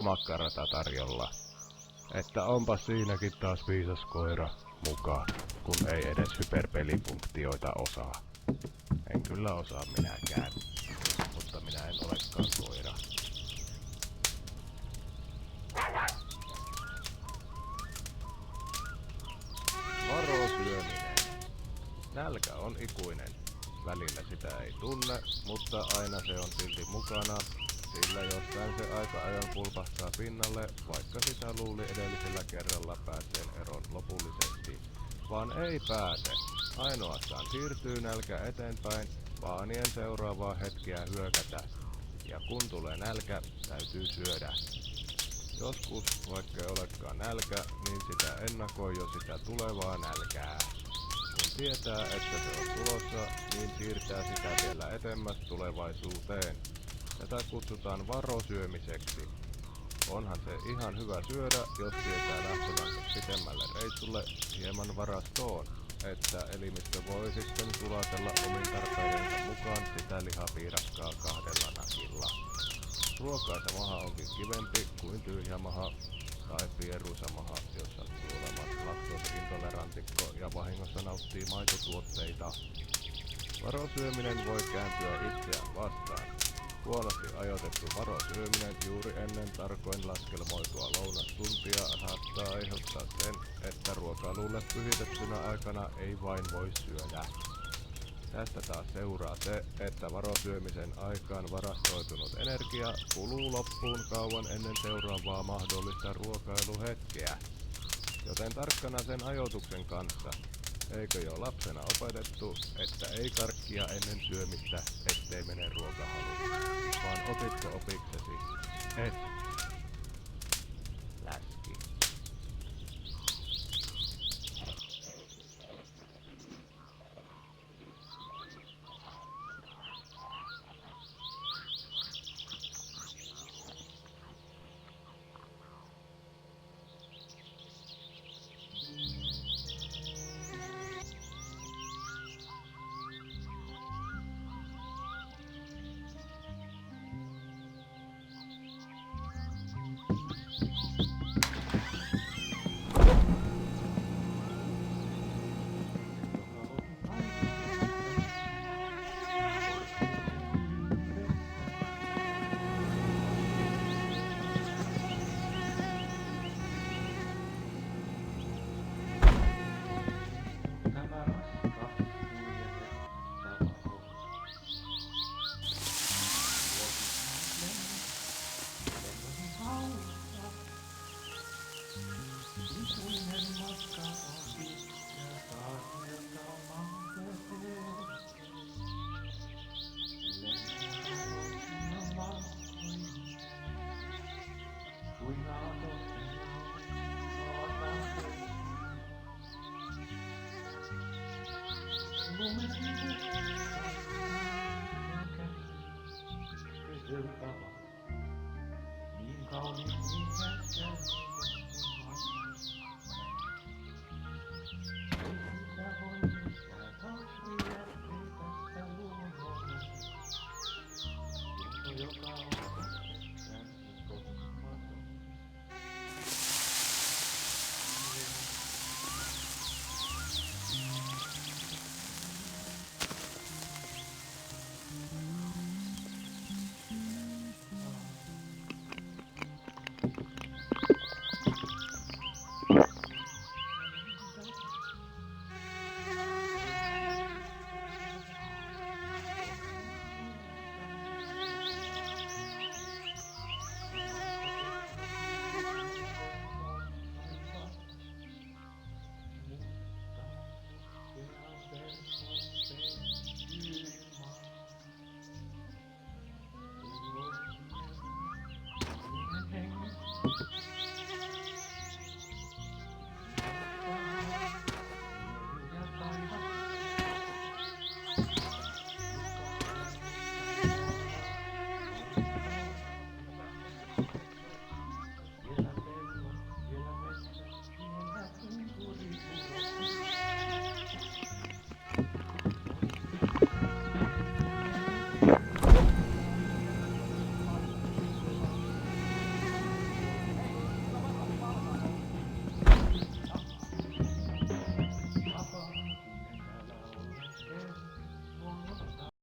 makkarata tarjolla. Että onpa siinäkin taas viisas koira mukaan, kun ei edes hyperpelifunktioita osaa. En kyllä osaa minäkään, mutta minä en olekaan koira. Varo syöminen. Nälkä on ikuinen. Välillä sitä ei tunne, mutta aina se on silti mukana, sillä jostain se aika ajan pulpahtaa pinnalle, vaikka sitä luuli edellisellä kerralla pääseen eroon lopullisesti. Vaan ei pääse. Ainoastaan siirtyy nälkä eteenpäin, vaanien seuraavaa hetkeä hyökätä. Ja kun tulee nälkä, täytyy syödä. Joskus, vaikka ei olekaan nälkä, niin sitä ennakoi jo sitä tulevaa nälkää. Kun tietää, että se on tulossa, niin siirtää sitä vielä etemmäs tulevaisuuteen. Tätä kutsutaan varosyömiseksi. Onhan se ihan hyvä syödä, jos tietää lähtevänsä pitemmälle reissulle hieman varastoon, että elimistö voi sitten sulatella omin tarpeidensa mukaan sitä lihapiirakkaa 2 nakilla. Ruokaisa maha onkin kivempi kuin tyhjä maha tai pieruisa maha, jos sattuu olemaan laktoosi-intolerantikko ja vahingossa nauttii maitotuotteita. Varosyöminen voi kääntyä itseään vastaan. Huonosti ajoitettu varosyöminen juuri ennen tarkoin laskelmoitua lounastuntia saattaa aiheuttaa sen, että ruokailulle pyhitettynä aikana ei vain voi syödä. Tästä taas seuraa se, että varosyömisen aikaan varastoitunut energia kuluu loppuun kauan ennen seuraavaa mahdollista ruokailuhetkeä. Joten tarkkana sen ajoituksen kanssa. Eikö jo lapsena opetettu, että ei karkkia ennen syömistä, ettei mene ruokahalu? Vaan opitko opiksesi? Et. Läski. Niin kauniin niin